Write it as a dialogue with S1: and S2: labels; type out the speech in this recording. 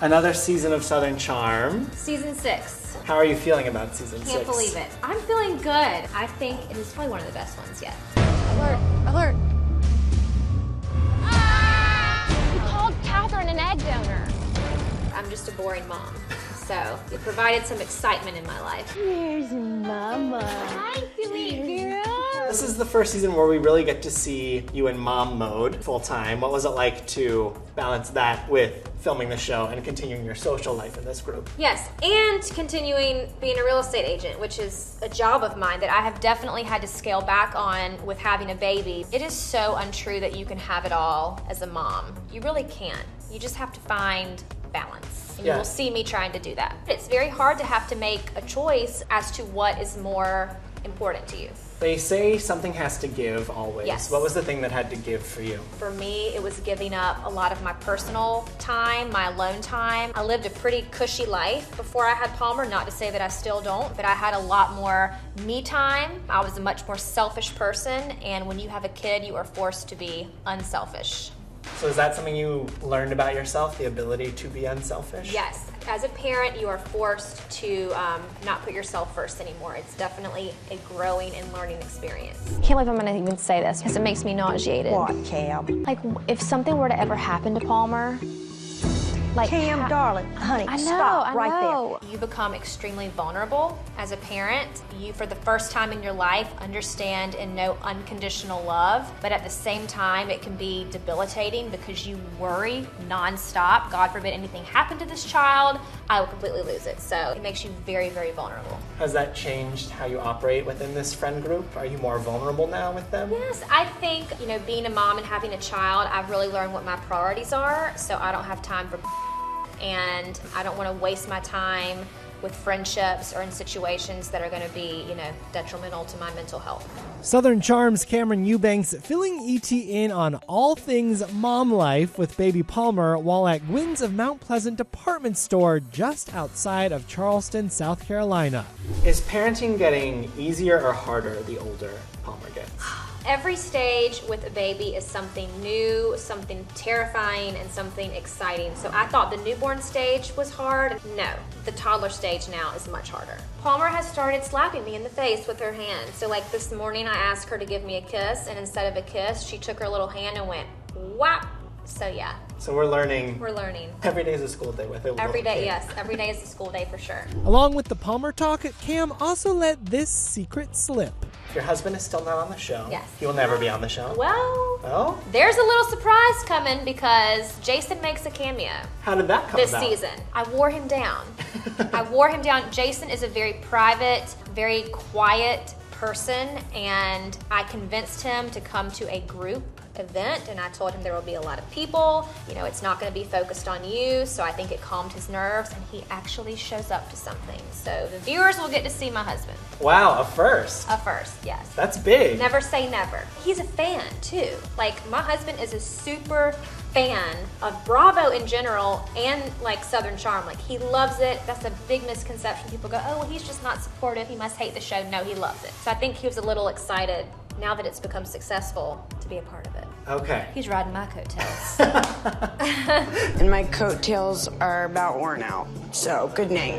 S1: Another season of Southern Charm.
S2: Season 6.
S1: How are you feeling about season 6?
S2: Can't believe it. I'm feeling good. I think it is probably one of the best ones yet.
S3: Alert, alert. You called Catherine an egg donor.
S2: I'm just a boring mom. So it provided some excitement in my life.
S3: Here's Mama. Hi, sweet girl.
S1: This is the first season where we really get to see you in mom mode full time. What was it like to balance that with filming the show and continuing your social life in this group?
S2: Yes, and continuing being a real estate agent, which is a job of mine that I have definitely had to scale back on with having a baby. It is so untrue that you can have it all as a mom. You really can't. You just have to find balance. And you will see me trying to do that. It's very hard to have to make a choice as to what is more important to you.
S1: They say something has to give always.
S2: Yes.
S1: What was the thing that had to give for you?
S2: For me, it was giving up a lot of my personal time, my alone time. I lived a pretty cushy life before I had Palmer, not to say that I still don't, but I had a lot more me time. I was a much more selfish person, and when you have a kid, you are forced to be unselfish.
S1: So is that something you learned about yourself, the ability to be unselfish?
S2: Yes. As a parent, you are forced to not put yourself first anymore. It's definitely a growing and learning experience.
S3: I can't believe I'm gonna even say this because it makes me nauseated.
S4: What, Cam?
S3: Like, if something were to ever happen to Palmer, like,
S4: Cam, darling, honey,
S3: I know,
S4: stop
S3: I
S4: right
S3: know.
S2: You become extremely vulnerable as a parent. You, for the first time in your life, understand and know unconditional love, but at the same time, it can be debilitating because you worry nonstop. God forbid anything happened to this child, I will completely lose it. So it makes you very, very vulnerable.
S1: Has that changed how you operate within this friend group? Are you more vulnerable now with them?
S2: Yes, I think, being a mom and having a child, I've really learned what my priorities are, so I don't have time for and I don't want to waste my time with friendships or in situations that are going to be, detrimental to my mental health.
S5: Southern Charm's Cameran Eubanks filling ET in on all things mom life with baby Palmer while at Gwynn's of Mount Pleasant department store just outside of Charleston, South Carolina.
S1: Is parenting getting easier or harder the older Palmer gets?
S2: Every stage with a baby is something new, something terrifying, and something exciting. So I thought the newborn stage was hard. No, the toddler stage now is much harder. Palmer has started slapping me in the face with her hand. So like this morning I asked her to give me a kiss, and instead of a kiss, she took her little hand and went whap. So yeah.
S1: So we're learning.
S2: We're learning.
S1: Every day is a school day with it.
S2: Every day, yes. Every day is a school day for sure.
S5: Along with the Palmer talk, Cam also let this secret slip.
S1: Your husband is still not on the show.
S2: Yes.
S1: He will never be on the show.
S2: Well, there's a little surprise coming because Jason makes a cameo.
S1: How did that come
S2: this
S1: about?
S2: season? I wore him down. I wore him down. Jason is a very private, very quiet person, and I convinced him to come to a group event, and I told him there will be a lot of people. It's not going to be focused on you, so I think it calmed his nerves, and he actually shows up to something. So the viewers will get to see my husband.
S1: Wow, a first.
S2: A first, yes.
S1: That's big.
S2: Never say never. He's a fan, too. Like, my husband is a super fan of Bravo in general and like Southern Charm. Like, he loves it. That's a big misconception. People go, oh, well, he's just not supportive. He must hate the show. No, he loves it. So I think he was a little excited now that it's become successful to be a part of it.
S1: Okay.
S2: He's riding my coattails.
S4: And my coattails are about worn out, so good night.